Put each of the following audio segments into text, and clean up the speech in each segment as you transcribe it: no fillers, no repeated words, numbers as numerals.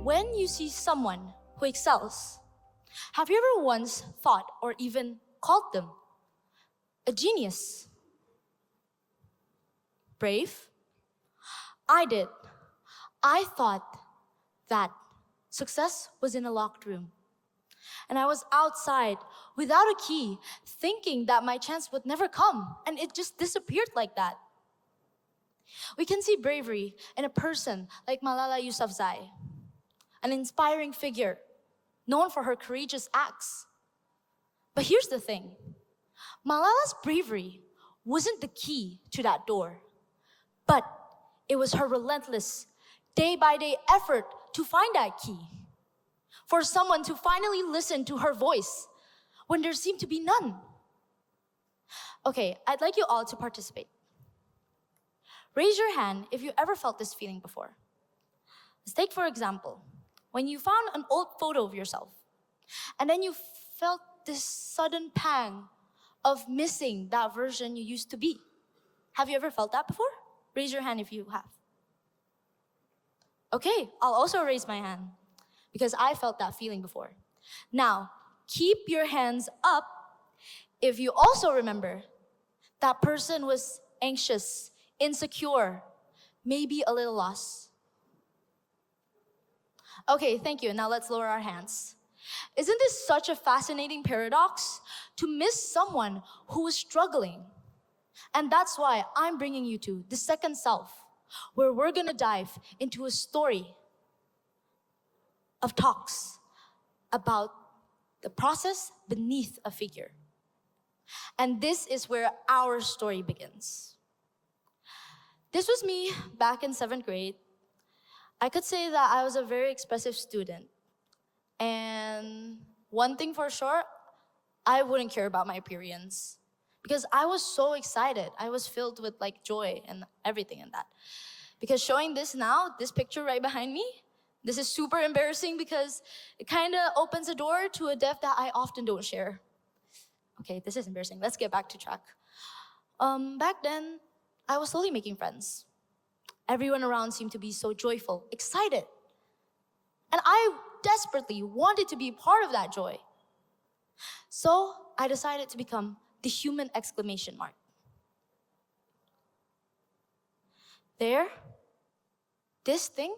when you see someone who excels, have you ever once thought or even called them a genius? Brave? I did. I thought that success was in a locked room. And I was outside without a key, thinking that my chance would never come, and it just disappeared like that. We can see bravery in a person like Malala Yousafzai, an inspiring figure known for her courageous acts. But here's the thing. Malala's bravery wasn't the key to that door, but it was her relentless, day-by-day effort to find that key. For someone to finally listen to her voice when there seemed to be none. Okay, I'd like you all to participate. Raise your hand if you ever felt this feeling before. Let's take, for example, when you found an old photo of yourself, and then you felt this sudden pang of missing that version you used to be. Have you ever felt that before? Raise your hand if you have. Okay, I'll also raise my hand because I felt that feeling before. Now, keep your hands up if you also remember that person was anxious, insecure, maybe a little lost. Okay, thank you. Now let's lower our hands. Isn't this such a fascinating paradox? To miss someone who is struggling. And that's why I'm bringing you to the second self, where we're gonna dive into a story of talks about the process beneath a figure. And this is where our story begins. This was me back in 7th grade. I could say that I was a very expressive student. And one thing for sure, I wouldn't care about my appearance because I was so excited. I was filled with like joy and everything in that. Because showing this now, this picture right behind me, this is super embarrassing because it kind of opens a door to a depth that I often don't share. Okay, this is embarrassing. Let's get back to track. Back then, I was slowly making friends. Everyone around seemed to be so joyful, excited. And I desperately wanted to be part of that joy. So I decided to become the human exclamation mark. There, this thing,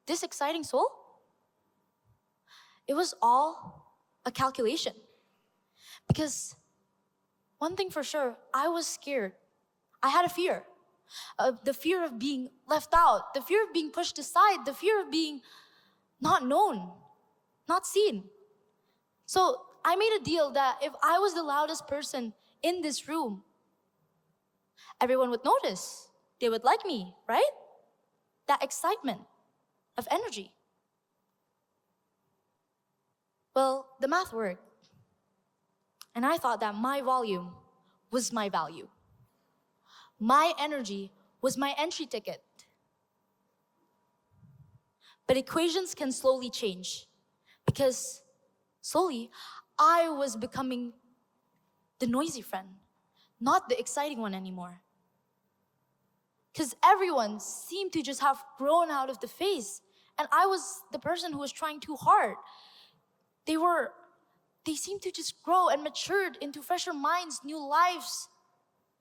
this exciting soul, it was all a calculation. Because one thing for sure, I was scared. I had a fear. The fear of being left out, the fear of being pushed aside, the fear of being not known, not seen. So I made a deal that if I was the loudest person in this room, everyone would notice. They would like me, right? That excitement of energy. Well, the math worked. And I thought that my volume was my value. My energy was my entry ticket. But equations can slowly change because slowly I was becoming the noisy friend, not the exciting one anymore. Because everyone seemed to just have grown out of the phase, and I was the person who was trying too hard. They seemed to just grow and matured into fresher minds, new lives,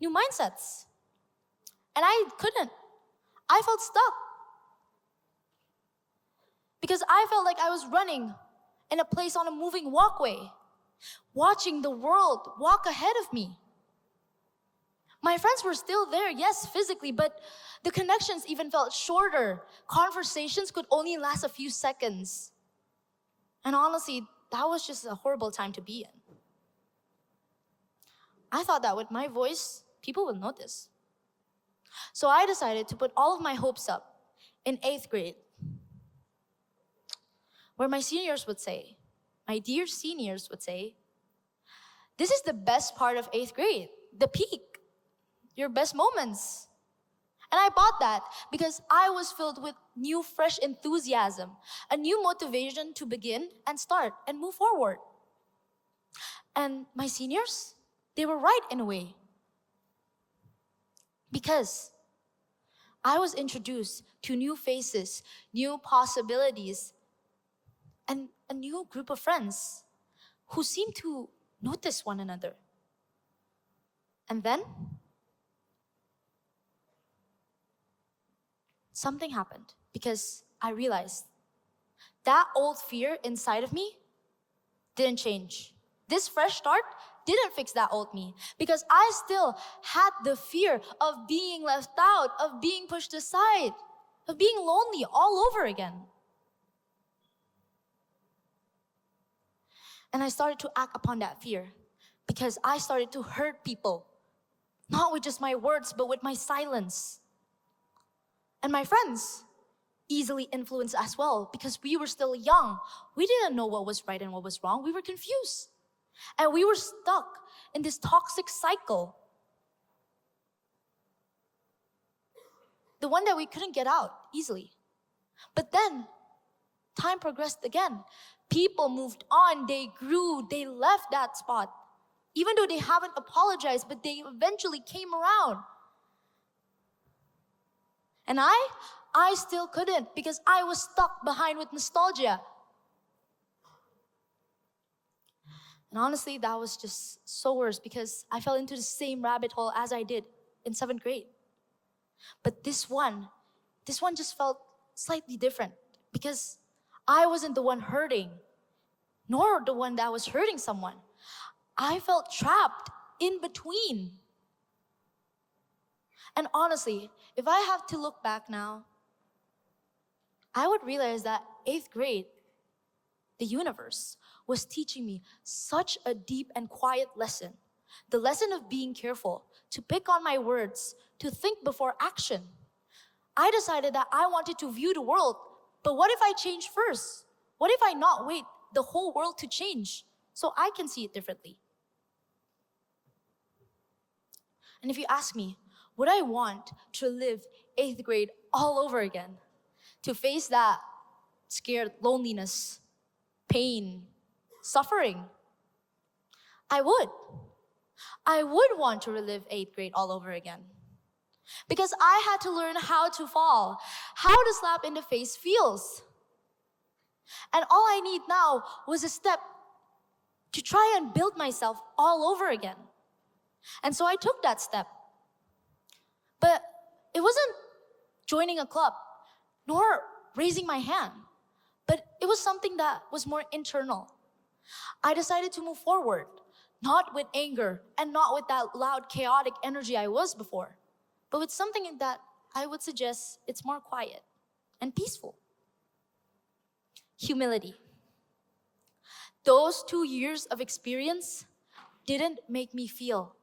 new mindsets. And I couldn't. I felt stuck. Because I felt like I was running in a place on a moving walkway, watching the world walk ahead of me. My friends were still there, yes, physically, but the connections even felt shorter. Conversations could only last a few seconds. And honestly, that was just a horrible time to be in. I thought that with my voice, people would notice. So I decided to put all of my hopes up in 8th grade, where my seniors would say, my dear seniors would say, this is the best part of 8th grade, the peak, your best moments. And I bought that because I was filled with new, fresh enthusiasm, a new motivation to begin and start and move forward. And my seniors, they were right in a way. Because I was introduced to new faces, new possibilities, and a new group of friends who seemed to notice one another. And then something happened because I realized that old fear inside of me didn't change. This fresh start didn't fix that old me because I still had the fear of being left out, of being pushed aside, of being lonely all over again. And I started to act upon that fear because I started to hurt people, not with just my words, but with my silence. And my friends easily influenced as well because we were still young. We didn't know what was right and what was wrong. We were confused. And we were stuck in this toxic cycle. The one that we couldn't get out easily. But then, time progressed again. People moved on, they grew, they left that spot. Even though they haven't apologized, but they eventually came around. And I still couldn't because I was stuck behind with nostalgia. And honestly, that was just so worse because I fell into the same rabbit hole as I did in 7th grade. But this one just felt slightly different because I wasn't the one hurting, nor the one that was hurting someone. I felt trapped in between. And honestly, if I have to look back now, I would realize that 8th grade, the universe was teaching me such a deep and quiet lesson. The lesson of being careful, to pick on my words, to think before action. I decided that I wanted to view the world, but what if I change first? What if I not wait the whole world to change so I can see it differently? And if you ask me, would I want to live 8th grade all over again? To face that scared loneliness, pain, suffering? I would. I would want to relive 8th grade all over again. Because I had to learn how to fall, how to slap in the face feels. And all I need now was a step to try and build myself all over again. And so I took that step. But it wasn't joining a club, nor raising my hand, but it was something that was more internal. I decided to move forward, not with anger and not with that loud, chaotic energy I was before, but with something that I would suggest it's more quiet and peaceful. Humility. Those 2 years of experience didn't make me feel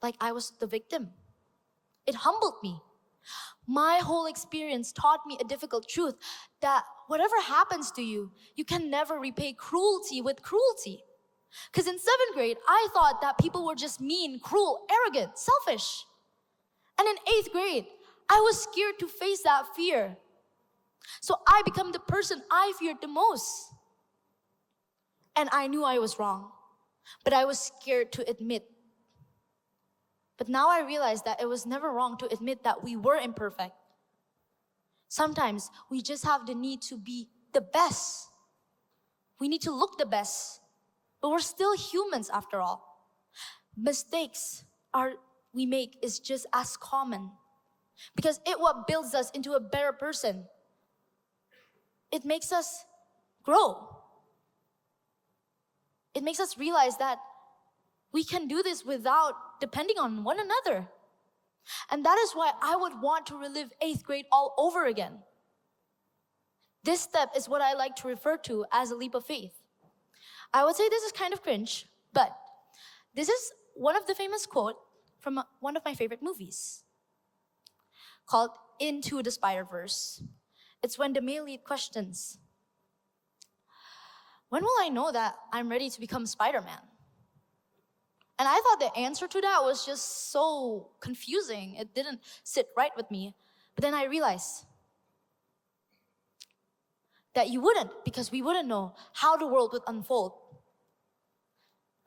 like I was the victim. It humbled me. My whole experience taught me a difficult truth that whatever happens to you, you can never repay cruelty with cruelty. Because in 7th grade, I thought that people were just mean, cruel, arrogant, selfish. And in 8th grade, I was scared to face that fear. So I became the person I feared the most. And I knew I was wrong, but I was scared to admit. But now I realize that it was never wrong to admit that we were imperfect. Sometimes we just have the need to be the best. We need to look the best, but we're still humans after all. Mistakes we make is just as common because it what builds us into a better person. It makes us grow. It makes us realize that we can do this without depending on one another. And that is why I would want to relive 8th grade all over again. This step is what I like to refer to as a leap of faith. I would say this is kind of cringe, but this is one of the famous quote from one of my favorite movies called Into the Spider-Verse. It's when the male lead questions, when will I know that I'm ready to become Spider-Man? And I thought the answer to that was just so confusing. It didn't sit right with me. But then I realized that you wouldn't, because we wouldn't know how the world would unfold.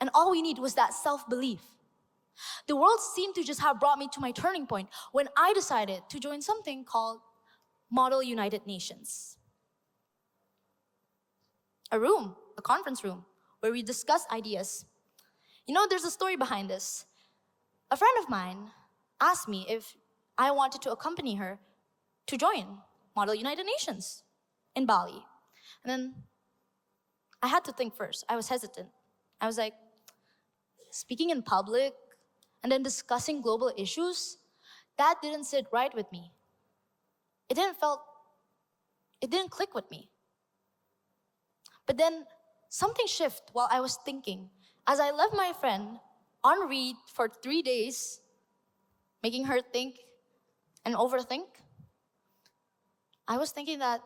And all we need was that self-belief. The world seemed to just have brought me to my turning point when I decided to join something called Model United Nations. a conference room, where we discuss ideas. There's a story behind this. A friend of mine asked me if I wanted to accompany her to join Model United Nations in Bali. And then I had to think first. I was hesitant. I was like, speaking in public and then discussing global issues, that didn't sit right with me. It didn't click with me. But then something shifted while I was thinking. As I left my friend on read for 3 days, making her think and overthink, I was thinking that,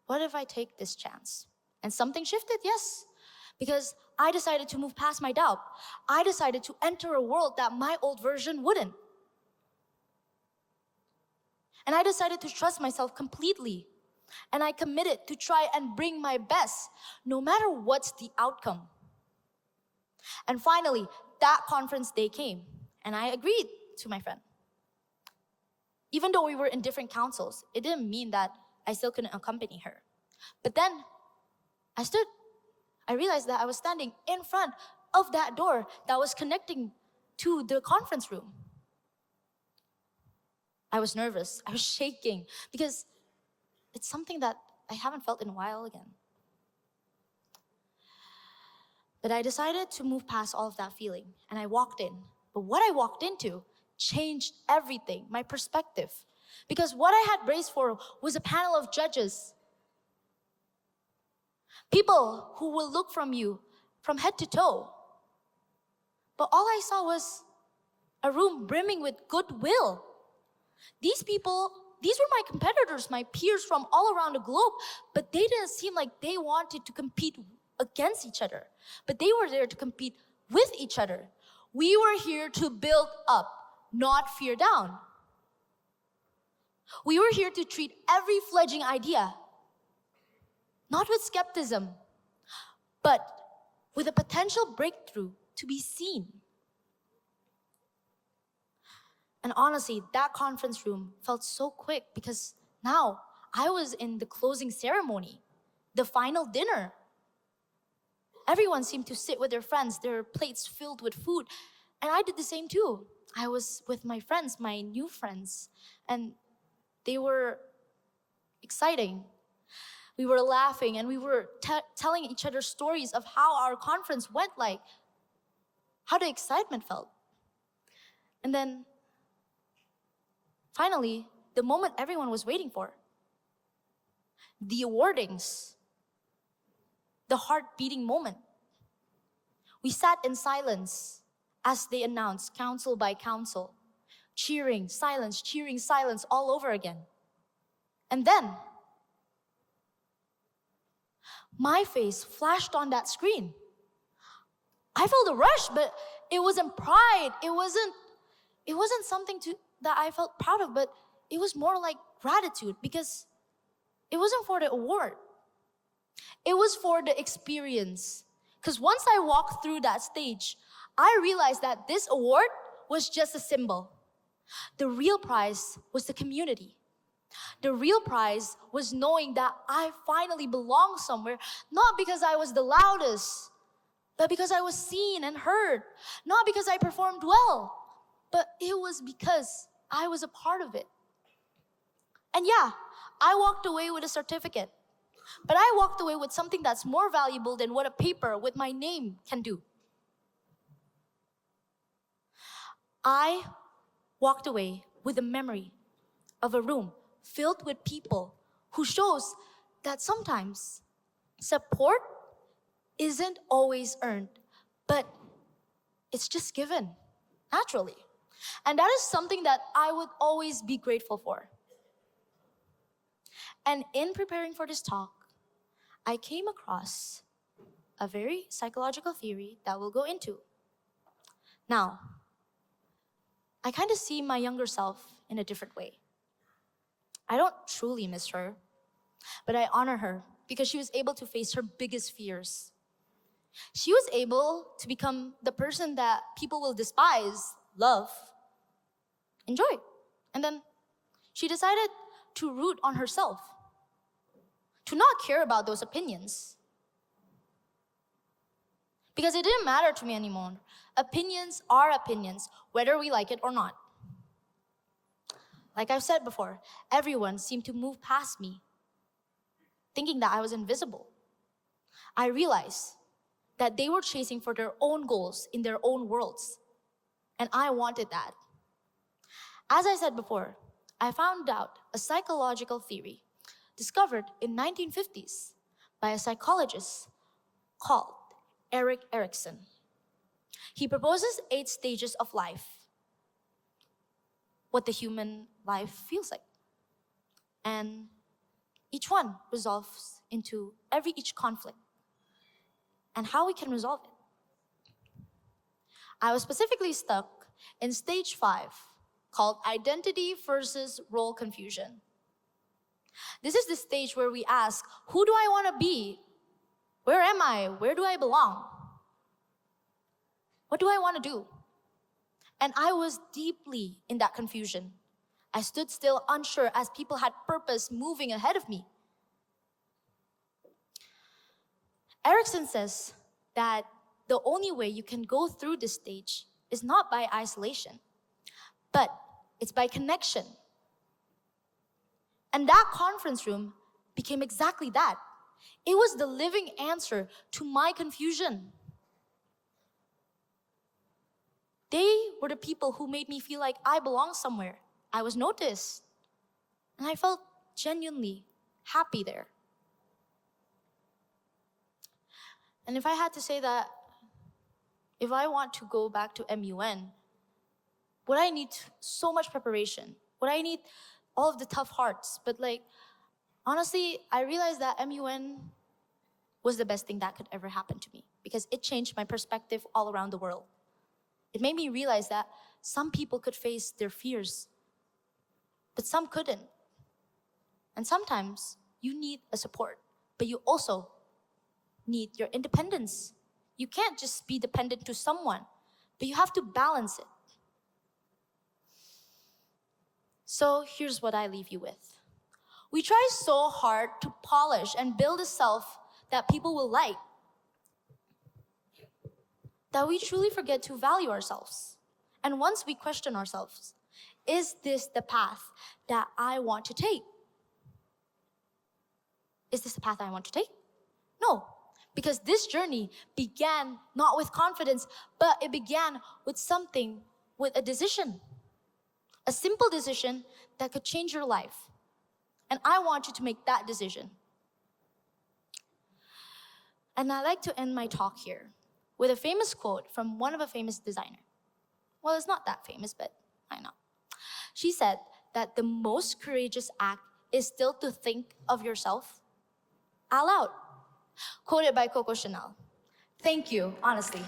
what if I take this chance? And something shifted, yes. Because I decided to move past my doubt. I decided to enter a world that my old version wouldn't. And I decided to trust myself completely. And I committed to try and bring my best, no matter what's the outcome. And finally, that conference day came, and I agreed to my friend. Even though we were in different councils, it didn't mean that I still couldn't accompany her. But then I realized that I was standing in front of that door that was connecting to the conference room. I was nervous, I was shaking, because it's something that I haven't felt in a while again. But I decided to move past all of that feeling, and I walked in. But what I walked into changed everything, my perspective. Because what I had braced for was a panel of judges. People who will look from you from head to toe. But all I saw was a room brimming with goodwill. These were my competitors, my peers from all around the globe, but they didn't seem like they wanted to compete against each other, but they were there to compete with each other. We were here to build up, not fear down. We were here to treat every fledgling idea, not with skepticism, but with a potential breakthrough to be seen. And honestly, that conference room felt so quick because now I was in the closing ceremony, the final dinner. Everyone seemed to sit with their friends, their plates filled with food. And I did the same too. I was with my friends, my new friends, and they were exciting. We were laughing and we were telling each other stories of how our conference went, like how the excitement felt. And then finally, the moment everyone was waiting for, the awardings, the heart-beating moment. We sat in silence as they announced council by council, cheering silence all over again. And then, my face flashed on that screen. I felt a rush, but it wasn't pride. It wasn't something that I felt proud of, but it was more like gratitude, because it wasn't for the award. It was for the experience. Because once I walked through that stage, I realized that this award was just a symbol. The real prize was the community. The real prize was knowing that I finally belonged somewhere, not because I was the loudest, but because I was seen and heard. Not because I performed well, but it was because I was a part of it. And yeah, I walked away with a certificate, but I walked away with something that's more valuable than what a paper with my name can do. I walked away with a memory of a room filled with people who shows that sometimes support isn't always earned, but it's just given naturally. And that is something that I would always be grateful for. And in preparing for this talk, I came across a very psychological theory that we'll go into. Now, I kind of see my younger self in a different way. I don't truly miss her, but I honor her because she was able to face her biggest fears. She was able to become the person that people will despise, love, enjoy. And then she decided to root on herself. to not care about those opinions. Because it didn't matter to me anymore. Opinions are opinions, whether we like it or not. Like I've said before, everyone seemed to move past me, thinking that I was invisible. I realized that they were chasing for their own goals in their own worlds, and I wanted that. As I said before, I found out a psychological theory discovered in 1950s by a psychologist called Erik Erikson. He proposes 8 stages of life, what the human life feels like. And each one resolves into each conflict and how we can resolve it. I was specifically stuck in stage 5, called identity versus role confusion. This is the stage where we ask, who do I want to be? Where am I? Where do I belong? What do I want to do? And I was deeply in that confusion. I stood still, unsure, as people had purpose moving ahead of me. Erikson says that the only way you can go through this stage is not by isolation, but it's by connection. And that conference room became exactly that. It was the living answer to my confusion. They were the people who made me feel like I belonged somewhere. I was noticed. And I felt genuinely happy there. And if I had to say that, if I want to go back to MUN, would I need so much preparation? Would I need all of the tough hearts? But honestly, I realized that MUN was the best thing that could ever happen to me because it changed my perspective all around the world. It made me realize that some people could face their fears, but some couldn't. And sometimes you need a support, but you also need your independence. You can't just be dependent to someone, but you have to balance it. So here's what I leave you with. We try so hard to polish and build a self that people will like, that we truly forget to value ourselves. And once we question ourselves, is this the path that I want to take? Is this the path I want to take? No, because this journey began not with confidence, but it began with a decision. A simple decision that could change your life. And I want you to make that decision. And I like to end my talk here with a famous quote from one of a famous designer. Well, it's not that famous, but I know. She said that the most courageous act is still to think of yourself out loud. Quoted by Coco Chanel. Thank you, honestly.